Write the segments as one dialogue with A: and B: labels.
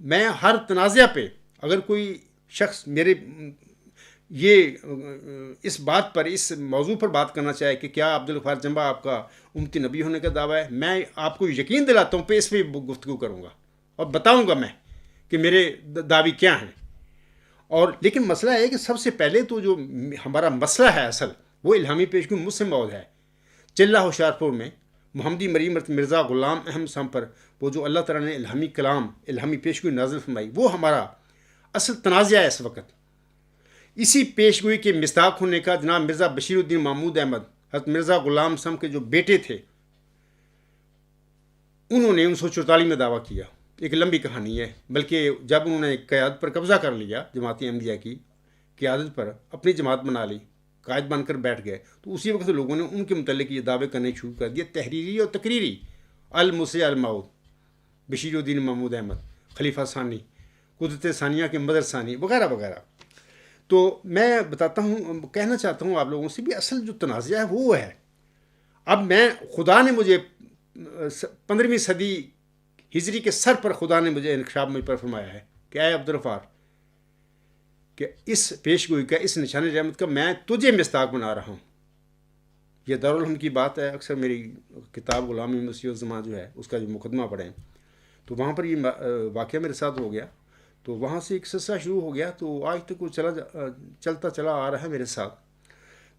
A: میں ہر تنازع پہ اگر کوئی شخص میرے یہ اس بات پر اس موضوع پر بات کرنا چاہے کہ کیا عبدالغفار جمبا آپ کا امتی نبی ہونے کا دعویٰ ہے، میں آپ کو یقین دلاتا ہوں پہ اس پہ گفتگو کروں گا اور بتاؤں گا میں کہ میرے دعوی کیا ہیں. اور لیکن مسئلہ ہے کہ سب سے پہلے تو جو ہمارا مسئلہ ہے اصل وہ الہامی پیشگی مجھ سے مواد ہے. چلہ ہوشیارپور میں محمدی مریم مرزا غلام احمد صاحب پر وہ جو اللہ تعالیٰ نے الہامی کلام الہامی پیشگوئی نازل فرمائی وہ ہمارا اصل تنازع ہے اس وقت. اسی پیشگوئی کے مصداق ہونے کا جناب مرزا بشیر الدین محمود احمد حضرت مرزا غلام صاحب کے جو بیٹے تھے انہوں نے 1944 میں دعویٰ کیا. ایک لمبی کہانی ہے، بلکہ جب انہوں نے قیادت پر قبضہ کر لیا جماعت احمدیہ کی قیادت پر اپنی جماعت بنا لی، قائد بن کر بیٹھ گئے، تو اسی وقت لوگوں نے ان کے متعلق یہ دعوے کرنے شروع کر دیے تحریری اور تقریری. المسیح المعود، بشیر الدین محمود احمد، خلیفہ ثانی، قدرت ثانیہ کے مدر ثانی وغیرہ وغیرہ. تو میں بتاتا ہوں، کہنا چاہتا ہوں آپ لوگوں سے بھی اصل جو تنازع ہے وہ ہے. اب میں خدا نے مجھے 15ویں صدی ہجری کے سر پر خدا نے مجھے انکشاف مجھ پر فرمایا ہے کہ اے عبدالغفار کہ اس پیشگوئی کا اس نشان رحمت کا میں تجھے مصداق بنا رہا ہوں. یہ دارالحم کی بات ہے. اکثر میری کتاب غلامی مسیح الزمان جو ہے اس کا جو مقدمہ پڑھیں تو وہاں پر یہ واقعہ میرے ساتھ ہو گیا. تو وہاں سے ایک سلسلہ شروع ہو گیا تو آج تک وہ چلتا چلا آ رہا ہے میرے ساتھ.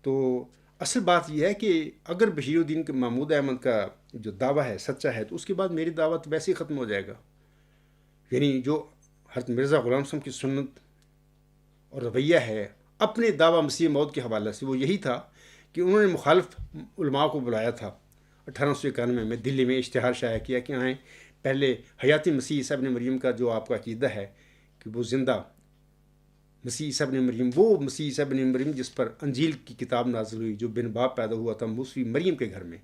A: تو اصل بات یہ ہے کہ اگر بشیر الدین محمود احمد کا جو دعویٰ ہے سچا ہے تو اس کے بعد میری دعوت ویسے ہی ختم ہو جائے گا. یعنی جو حضرت مرزا غلام صاحب کی سنت اور رویہ ہے اپنے دعویٰ مسیح موعود کے حوالے سے وہ یہی تھا کہ انہوں نے مخالف علماء کو بلایا تھا 1891 میں دلی میں اشتہار شائع کیا کہ آئیں پہلے حیاتی مسیح عیسیٰ ابن مریم کا جو آپ کا عقیدہ ہے کہ وہ زندہ مسیح عیسیٰ ابن مریم، وہ مسیح عیسیٰ ابن مریم جس پر انجیل کی کتاب نازل ہوئی، جو بن باپ پیدا ہوا تھا موسوی مریم کے گھر میں،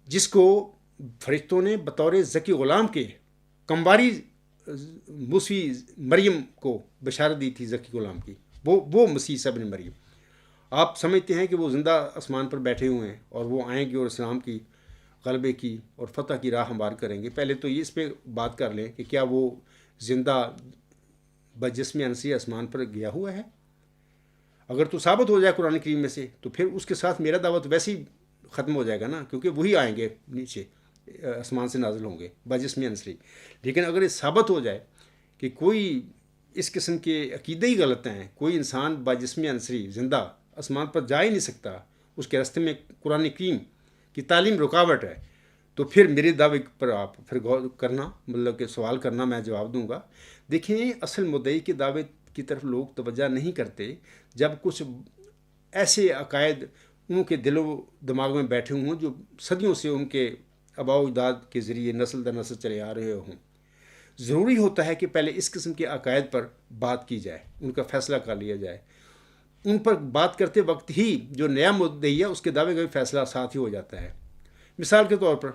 A: جس کو فرشتوں نے بطور ذکی غلام کے کمواری موسوی مریم کو بشارت دی تھی ذکی غلام کی، وہ مسیح عیسیٰ ابن مریم. آپ سمجھتے ہیں کہ وہ زندہ آسمان پر بیٹھے ہوئے ہیں اور وہ آئیں گے اور اسلام کی غلبے کی اور فتح کی راہ ہموار کریں گے. پہلے تو یہ اس پہ بات کر لیں کہ کیا وہ زندہ بجسم انسی آسمان پر گیا ہوا ہے. اگر تو ثابت ہو جائے قرآن کریم میں سے تو پھر اس کے ساتھ میرا دعوت ویسے ہی ختم ہو جائے گا نا، کیونکہ وہی آئیں گے نیچے آسمان سے نازل ہوں گے بجسم انصری. لیکن اگر یہ ثابت ہو جائے کہ کوئی اس قسم کے عقیدے ہی غلط ہیں، کوئی انسان بجسم انصری زندہ آسمان پر جا ہی نہیں سکتا، اس کے راستے میں قرآن کریم کی تعلیم رکاوٹ ہے، تو پھر میرے دعوے پر آپ پھر غور کرنا، مطلب کہ سوال کرنا، میں جواب دوں گا. دیکھیں اصل مدعی کے دعوے کی طرف لوگ توجہ نہیں کرتے جب کچھ ایسے عقائد ان کے دل و دماغ میں بیٹھے ہوں جو صدیوں سے ان کے آباء و اجداد کے ذریعے نسل در نسل چلے آ رہے ہوں. ضروری ہوتا ہے کہ پہلے اس قسم کے عقائد پر بات کی جائے، ان کا فیصلہ کر لیا جائے. ان پر بات کرتے وقت ہی جو نیا مدعی ہے اس کے دعوے کا بھی فیصلہ ساتھ ہی ہو جاتا ہے. مثال کے طور پر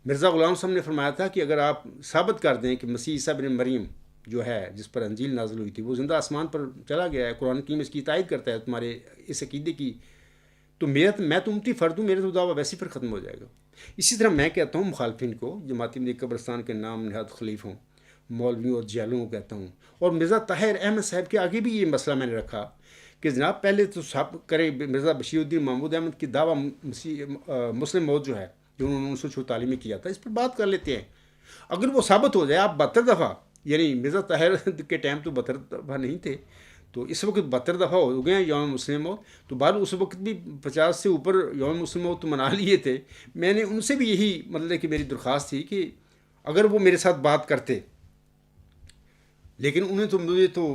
A: مرزا غلام صاحب نے فرمایا تھا کہ اگر آپ ثابت کر دیں کہ مسیح عیسیٰ ابن مریم جو ہے جس پر انجیل نازل ہوئی تھی وہ زندہ آسمان پر چلا گیا ہے، قرآن کریم اس کی تائید کرتا ہے تمہارے اس عقیدے کی، تو میں تو امتی فرد ہوں، میرا تو دعویٰ ویسے پھر ختم ہو جائے گا. اسی طرح میں کہتا ہوں مخالفین کو، جماعت احمدیہ قبرستان کے نام نہاد خلیفوں، مولویوں اور جہلوں کو کہتا ہوں، اور مرزا طاہر احمد صاحب کے آگے بھی یہ مسئلہ میں نے رکھا کہ جناب پہلے تو سب کرے مرزا بشیر الدین محمود احمد کی دعویٰ مسلم موعود جو ہے جو انہوں نے 1944 میں کیا تھا اس پر بات کر لیتے ہیں. اگر وہ ثابت ہو جائے، آپ 72 دفعہ، یعنی مرزا طاہر کے ٹائم تو 72 دفعہ نہیں تھے، تو اس وقت 72 دفعہ ہو گئے ہیں یوم مسلم موعود، تو بعد اس وقت بھی 50 سے اوپر یوم مسلم موعود تو منا لیے تھے. میں نے ان سے بھی یہی مطلب کہ میری درخواست تھی کہ اگر وہ میرے ساتھ بات کرتے، لیکن انہیں تو مجھے تو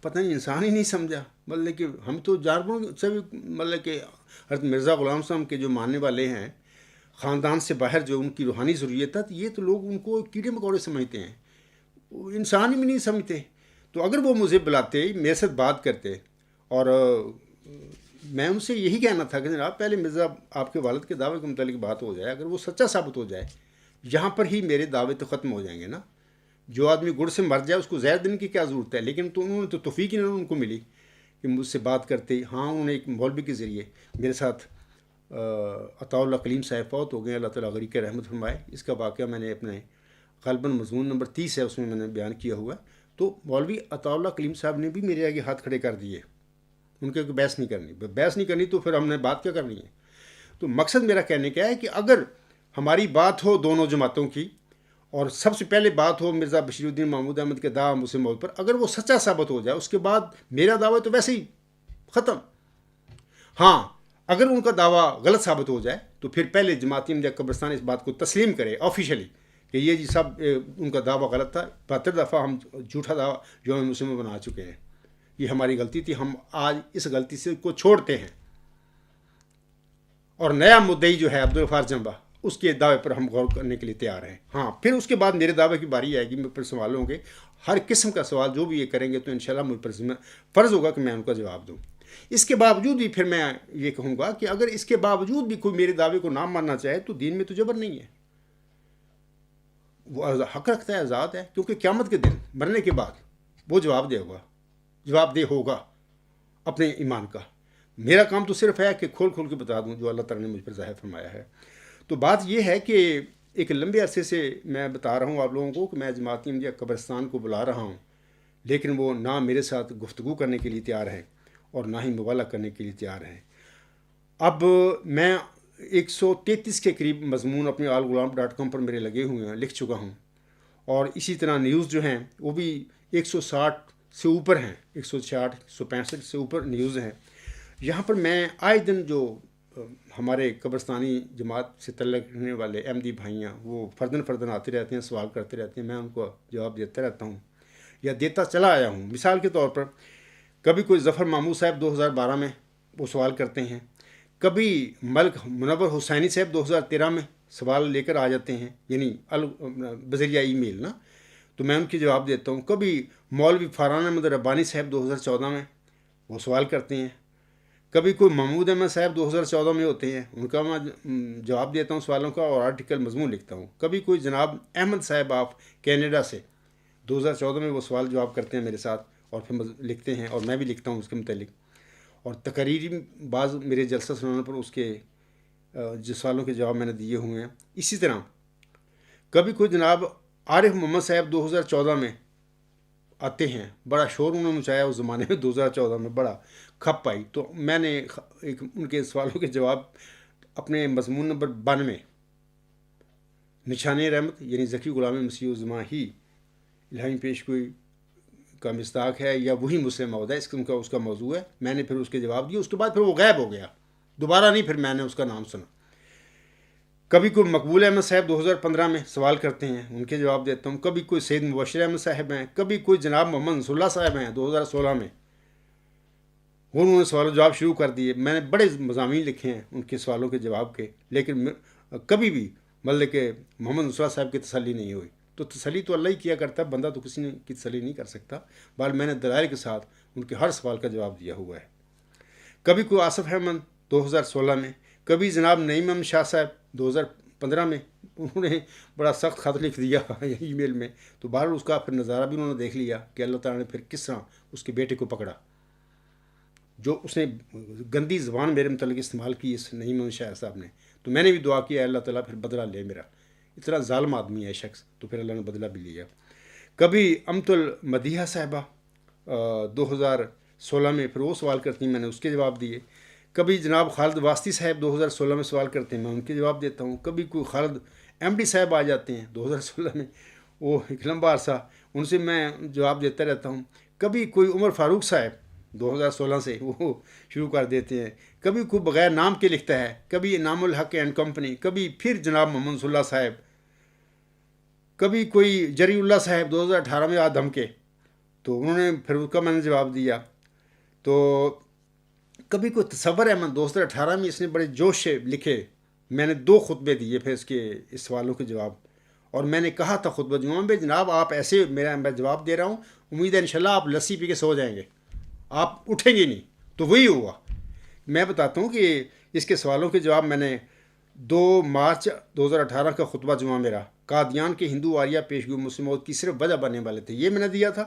A: پتہ نہیں انسان ہی نہیں سمجھا. مطلب کہ ہم تو جانوروں سے بھی مطلب کہ حضرت مرزا غلام صاحب کے جو ماننے والے ہیں خاندان سے باہر جو ان کی روحانی ضروریت ہے، یہ تو لوگ ان کو کیڑے مکوڑے سمجھتے ہیں، انسان ہی نہیں سمجھتے. تو اگر وہ مجھے بلاتے، میرے ساتھ بات کرتے، اور میں ان سے یہی کہنا تھا کہ جناب پہلے مرزا آپ کے والد کے دعوے کے متعلق بات ہو جائے، اگر وہ سچا ثابت ہو جائے یہاں پر ہی میرے دعوے تو ختم ہو جائیں گے نا. جو آدمی گڑ سے مر جائے اس کو زہر دینے کی کیا ضرورت ہے. لیکن تو انہوں نے تو توفیق ہی نہیں ان کو ملی کہ مجھ سے بات کرتے. ہاں انہوں نے ایک مولوی کے ذریعے میرے ساتھ عطاء اللہ کلیم صاحب فوت ہو گئے، اللہ تعالیٰ غریق رحمت فرمائے، اس کا واقعہ میں نے اپنے غالباً مضمون نمبر 30 ہے، اس میں میں نے بیان کیا ہوا ہے. تو مولوی عطا اللہ کلیم صاحب نے بھی میرے آگے ہاتھ کھڑے کر دیے. ان کے بحث نہیں کرنی تو پھر ہم نے بات کیا کرنی ہے. تو مقصد میرا کہنے کا ہے کہ اگر ہماری بات ہو دونوں جماعتوں کی، اور سب سے پہلے بات ہو مرزا بشیر الدین محمود احمد کے دعویٰ مسلم موت پر، اگر وہ سچا ثابت ہو جائے اس کے بعد میرا دعویٰ تو ویسے ہی ختم. ہاں، اگر ان کا دعویٰ غلط ثابت ہو جائے تو پھر پہلے جماعت احمدیہ قبرستان اس بات کو تسلیم کرے آفیشلی کہ یہ جی سب ان کا دعویٰ غلط تھا. 72 دفعہ ہم جھوٹا دعویٰ یوم مسلم میں بنا چکے ہیں، یہ ہماری غلطی تھی، ہم آج اس غلطی سے کو چھوڑتے ہیں. اور نیا مدعی جو ہے عبدالغفار جنبہ، اس کے دعوے پر ہم غور کرنے کے لیے تیار ہیں. ہاں، پھر اس کے بعد میرے دعوے کی باری آئے گی، میں پھر سوال ہوں گے، ہر قسم کا سوال جو بھی یہ کریں گے تو انشاءاللہ مجھ پر فرض ہوگا کہ میں ان کا جواب دوں. اس کے باوجود بھی پھر میں یہ کہوں گا کہ اگر اس کے باوجود بھی کوئی میرے دعوے کو نہ ماننا چاہے تو دین میں تو جبر نہیں ہے، وہ حق رکھتا ہے، آزاد ہے. کیونکہ قیامت کے دن مرنے کے بعد وہ جواب دہ ہوگا اپنے ایمان کا. میرا کام تو صرف ہے کہ کھول کے بتا دوں جو اللہ تعالیٰ نے مجھ پر ظاہر فرمایا ہے. تو بات یہ ہے کہ ایک لمبے عرصے سے میں بتا رہا ہوں آپ لوگوں کو کہ میں جماعت احمدیہ قبرستان کو بلا رہا ہوں، لیکن وہ نہ میرے ساتھ گفتگو کرنے کے لیے تیار ہیں اور نہ ہی مبالغہ کرنے کے لیے تیار ہیں. اب میں 133 کے قریب مضمون اپنے alghulam.com پر میرے لگے ہوئے ہیں، لکھ چکا ہوں. اور اسی طرح نیوز جو ہیں وہ بھی 160 سے اوپر ہیں، 166 165 سے اوپر نیوز ہیں. یہاں پر میں آئے دن جو ہمارے قبرستانی جماعت سے تعلق رکھنے والے احمدی بھائیاں وہ فردن آتے رہتے ہیں، سوال کرتے رہتے ہیں، میں ان کو جواب دیتا رہتا ہوں یا دیتا چلا آیا ہوں. مثال کے طور پر کبھی کوئی ظفر محمود صاحب 2012 میں وہ سوال کرتے ہیں، کبھی ملک منور حسینی صاحب 2013 میں سوال لے کر آ جاتے ہیں، یعنی بذریعہ ای میل نا، تو میں ان کے جواب دیتا ہوں. کبھی مولوی فاران احمد ربانی صاحب 2014 میں وہ سوال کرتے ہیں. کبھی کوئی محمود احمد صاحب 2014 میں ہوتے ہیں، ان کا میں جواب دیتا ہوں سوالوں کا اور آرٹیکل مضمون لکھتا ہوں. کبھی کوئی جناب احمد صاحب آف کینیڈا سے 2014 میں وہ سوال جواب کرتے ہیں میرے ساتھ اور پھر لکھتے ہیں اور میں بھی لکھتا ہوں اس کے متعلق. اور تقریری بعض میرے جلسہ سنانے پر اس کے جو سوالوں کے جواب میں نے دیے ہوئے ہیں. اسی طرح کبھی کوئی جناب عارف محمد صاحب 2014 میں آتے ہیں، بڑا شور انہوں نے مچایا اس زمانے میں، 2014 میں بڑا کھپ آئی، تو میں نے ان کے سوالوں کے جواب اپنے مضمون نمبر 92 نشان رحمت یعنی ذکی غلام مسیح الزماں ہی الہامی پیش گوئی کا مصداق ہے یا وہی مسلم موعود ہے، اس کا موضوع ہے. میں نے پھر اس کے جواب دیے. اس کے بعد پھر وہ غائب ہو گیا، دوبارہ نہیں پھر میں نے اس کا نام سنا. کبھی کوئی مقبول احمد صاحب 2015 میں سوال کرتے ہیں، ان کے جواب دیتا ہوں. کبھی کوئی سید مبشر احمد صاحب ہیں، کبھی کوئی جناب محمد نصر اللہ صاحب ہیں 2016 میں، انہوں نے سوال و جواب شروع کر دیے. میں نے بڑے مضامین لکھے ہیں ان کے سوالوں کے جواب کے، لیکن کبھی بھی مطلب کہ محمد نصر اللہ صاحب کی تسلی نہیں ہوئی. تو تسلی تو اللہ ہی کیا کرتا ہے، بندہ تو کسی نے کی تسلی نہیں کر سکتا. بال میں نے دلائل کے ساتھ ان کے ہر سوال کا جواب دیا ہوا ہے. کبھی کوئی آصف احمد 2016 میں، کبھی جناب نعیم احمد شاہ صاحب 2015 میں، انہوں نے بڑا سخت خط لکھ دیا ای میل میں. تو بہرحال اس کا پھر نظارہ بھی انہوں نے دیکھ لیا کہ اللہ تعالیٰ نے پھر کس طرح اس کے بیٹے کو پکڑا، جو اس نے گندی زبان میرے متعلق استعمال کی اس نعیم احمد شاہ صاحب نے. تو میں نے بھی دعا کیا اللہ تعالیٰ پھر بدلہ لے میرا، اتنا ظالم آدمی ہے شخص، تو پھر اللہ نے بدلہ بھی لیا. کبھی امت المدیحہ صاحبہ 2016 میں پھر وہ سوال کرتی ہیں، میں نے اس کے جواب دیے. کبھی جناب خالد واسطی صاحب 2016 میں سوال کرتے ہیں، میں ان کے جواب دیتا ہوں. کبھی کوئی خالد ایم ڈی صاحب آ جاتے ہیں 2016 میں، وہ ایک لمبا عرصہ ان سے میں جواب دیتا رہتا ہوں. کبھی کوئی عمر فاروق صاحب 2016 سے وہ شروع کر دیتے ہیں. کبھی کوئی بغیر نام کے لکھتا ہے، کبھی انعام الحق اینڈ کمپنی، کبھی پھر جناب محمد نصر اللہ صاحب، کبھی کوئی جری اللہ صاحب 2018 میں آدم کے، تو انہوں نے پھر اس کا میں نے جواب دیا. تو کبھی کوئی تصور احمد 2018 میں، اس نے بڑے جوش سے لکھے، میں نے 2 خطبے دیے پھر اس سوالوں کے جواب. اور میں نے کہا تھا خطبہ جمعہ میں، جناب آپ ایسے میں جواب دے رہا ہوں، امید ہے انشاءاللہ آپ لسی پی کے سو جائیں گے، آپ اٹھیں گے نہیں. تو وہی ہوا. میں بتاتا ہوں کہ اس کے سوالوں کے جواب میں نے 2 مارچ 2018 کا خطبہ جمعہ میرا قادیان کے ہندو آریہ پیشگو مسلم موت کی صرف وجہ بننے والے تھے، یہ میں نے دیا تھا.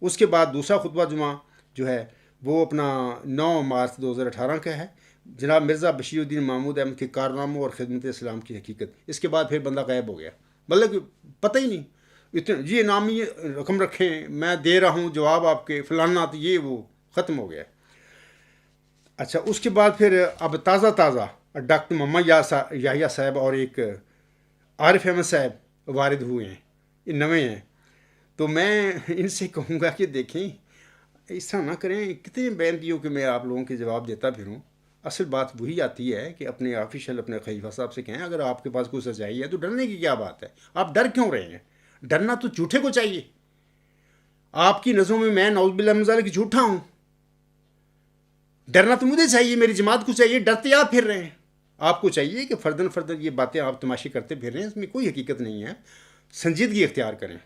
A: اس کے بعد دوسرا خطبہ جمعہ جو ہے وہ اپنا 9 مارچ 2018 کا ہے، جناب مرزا بشیر الدین محمود احمد کے کارناموں اور خدمت اسلام کی حقیقت. اس کے بعد پھر بندہ غائب ہو گیا، مطلب کہ پتہ ہی نہیں، اتنے جی انعامی رقم رکھیں، میں دے رہا ہوں جواب آپ کے فلانا، تو یہ وہ ختم ہو گیا۔ اچھا اس کے بعد پھر اب تازہ تازہ ڈاکٹر محمد یحییٰ صاحب اور ایک عارف احمد صاحب وارد ہوئے ہیں، یہ نوے ہیں۔ تو میں ان سے کہوں گا کہ دیکھیں ایسا نہ کریں، کتنے بیانتیوں کہ میں آپ لوگوں کے جواب دیتا پھروں۔ اصل بات وہی آتی ہے کہ اپنے آفیشیل اپنے خلیفہ صاحب سے کہیں اگر آپ کے پاس کوئی سچائی ہے تو ڈرنے کی کیا بات ہے؟ آپ ڈر کیوں رہے ہیں؟ ڈرنا تو جھوٹے کو چاہیے۔ آپ کی نظروں میں نعوذ باللہ من ذالک جھوٹا ہوں، ڈرنا تو مجھے چاہیے، میری جماعت کو چاہیے، ڈرتے آپ پھر رہے ہیں۔ آپ کو چاہیے کہ فردن فردن یہ باتیں آپ تماشے کرتے پھر رہے ہیں، اس میں کوئی حقیقت نہیں ہے۔ سنجیدگی اختیار کریں۔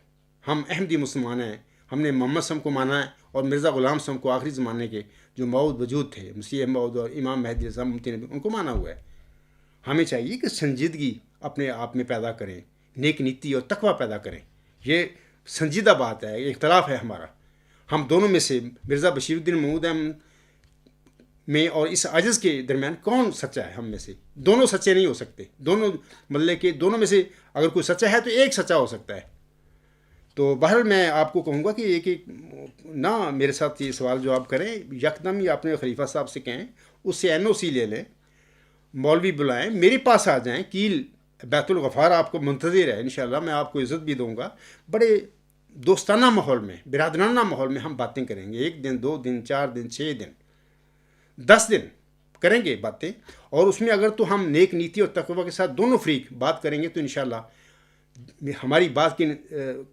A: ہم احمدی مسلمان ہیں، ہم نے محمد صلی اللہ علیہ وسلم کو مانا ہے اور مرزا غلام صلی اللہ علیہ وسلم کو آخری زمانے کے جو موعود وجود تھے، مسیح موعود اور امام مہدی علیہ السلام نبی، ان کو مانا ہوا ہے۔ ہمیں چاہیے کہ سنجیدگی اپنے آپ میں پیدا کریں، نیک نیتی اور تقوی پیدا کریں۔ یہ سنجیدہ بات ہے، یہ اختلاف ہے ہمارا۔ ہم دونوں میں سے مرزا بشیر الدین محمود احمد میں اور اس عاجز کے درمیان کون سچا ہے؟ ہم میں سے دونوں سچے نہیں ہو سکتے، دونوں مطلب کہ دونوں میں سے اگر کوئی سچا ہے تو ایک سچا ہو سکتا ہے۔ تو بہرحال میں آپ کو کہوں گا کہ ایک نہ میرے ساتھ یہ سوال جواب کریں، یکدم ہی اپنے خلیفہ صاحب سے کہیں، اس سے NOC لے لیں، مولوی بلائیں، میرے پاس آ جائیں، کیل بیت الغفار آپ کو منتظر ہے، انشاءاللہ میں آپ کو عزت بھی دوں گا۔ بڑے دوستانہ ماحول میں، برادرانہ ماحول میں ہم باتیں کریں گے، 1 دن 2 دن 4 دن 6 دن 10 دن کریں گے باتیں، اور اس میں اگر تو ہم نیک نیتی اور تقوی کے ساتھ دونوں فریق بات کریں گے تو انشاءاللہ ہماری بات کے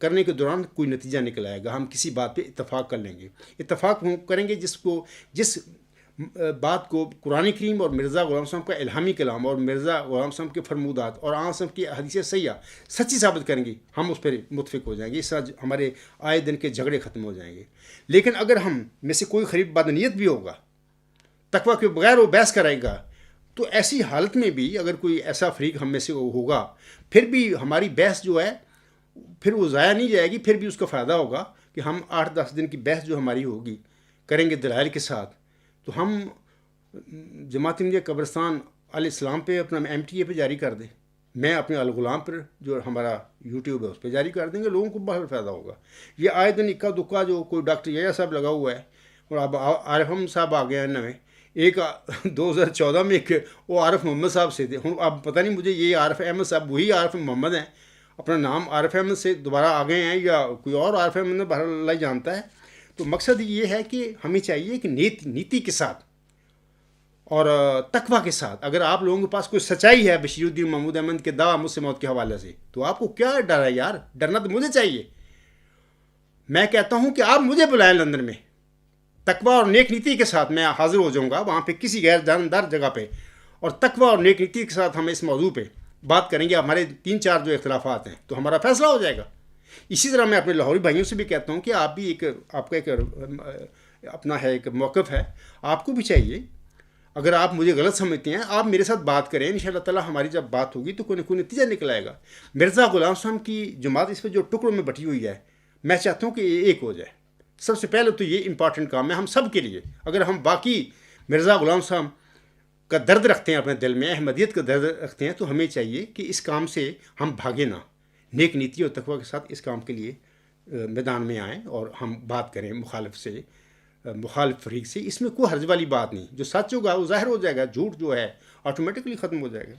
A: کرنے کے دوران کوئی نتیجہ نکل آئے گا، ہم کسی بات پہ اتفاق کر لیں گے۔ اتفاق کریں گے جس بات کو قرآن کریم اور مرزا غلام صاحب کا الہامی کلام اور مرزا غلام صاحب کے فرمودات اور آن صاحب کی حدیث سیاح سچی ثابت کریں گے، ہم اس پر متفق ہو جائیں گے، اس طرح ہمارے آئے دن کے جھگڑے ختم ہو جائیں گے۔ لیکن اگر ہم میں سے کوئی خریب بدنیت بھی ہوگا، تقوی کے بغیر وہ بحث کرائے گا، تو ایسی حالت میں بھی اگر کوئی ایسا فریق ہم میں سے ہوگا، پھر بھی ہماری بحث جو ہے پھر وہ ضائع نہیں جائے گی، پھر بھی اس کا فائدہ ہوگا کہ ہم 8-10 دن کی بحث جو ہماری ہوگی کریں گے دلائل کے ساتھ، تو ہم جماعت احمدیہ قبرستان علیہ السلام پہ اپنا MTA پہ جاری کر دیں، میں اپنے الغلام پر جو ہمارا YouTube ہے اس پہ جاری کر دیں گے، لوگوں کو بہت فائدہ ہوگا۔ یہ آئے دن اکا دکا جو کوئی ڈاکٹر یحییٰ صاحب لگا ہوا ہے، اور اب عارف احمد صاحب آ گئے ہیں نویں، ایک 2014 میں ایک وہ عارف محمد صاحب سے تھے، اب پتہ نہیں مجھے یہ عارف احمد صاحب وہی عارف محمد ہیں، اپنا نام عارف احمد سے دوبارہ آ گئے ہیں یا کوئی اور عارف احمد نے، بہرحال اللہ جانتا ہے۔ تو مقصد یہ ہے کہ ہمیں چاہیے کہ نیتی کے ساتھ اور تقوی کے ساتھ، اگر آپ لوگوں کے پاس کوئی سچائی ہے بشیر الدین محمود احمد کے دعویٰ مجھ سے موت کے حوالے سے، تو آپ کو کیا ڈر ہے یار؟ ڈرنا تو مجھے چاہیے۔ میں کہتا ہوں کہ آپ مجھے بلائیں لندن میں، تقوی اور نیک نیتی کے ساتھ میں حاضر ہو جاؤں گا وہاں پہ کسی غیر جاندار جگہ پہ، اور تقوی اور نیک نیتی کے ساتھ ہم اس موضوع پہ بات کریں گے۔ ہمارے 3-4 جو اختلافات ہیں تو ہمارا فیصلہ ہو جائے گا۔ اسی طرح میں اپنے لاہوری بھائیوں سے بھی کہتا ہوں کہ آپ بھی آپ کا ایک اپنا ہے، ایک موقف ہے، آپ کو بھی چاہیے، اگر آپ مجھے غلط سمجھتے ہیں آپ میرے ساتھ بات کریں، انشاءاللہ تعالی ہماری جب بات ہوگی تو کوئی نہ کوئی نتیجہ نکل آئے گا۔ مرزا غلام صاحب کی جماعت اس پہ جو ٹکڑوں میں بٹی ہوئی ہے، میں چاہتا ہوں کہ یہ ایک ہو جائے۔ سب سے پہلے تو یہ امپارٹنٹ کام ہے ہم سب کے لیے۔ اگر ہم باقی مرزا غلام صاحب کا درد رکھتے ہیں اپنے دل میں، احمدیت کا درد رکھتے ہیں، تو ہمیں چاہیے کہ اس کام سے ہم بھاگے نہ، نیک نیتی اور تقوی کے ساتھ اس کام کے لیے میدان میں آئیں اور ہم بات کریں مخالف فریق سے۔ اس میں کوئی حرج والی بات نہیں، جو سچ ہوگا وہ ظاہر ہو جائے گا، جھوٹ جو ہے آٹومیٹکلی ختم ہو جائے گا۔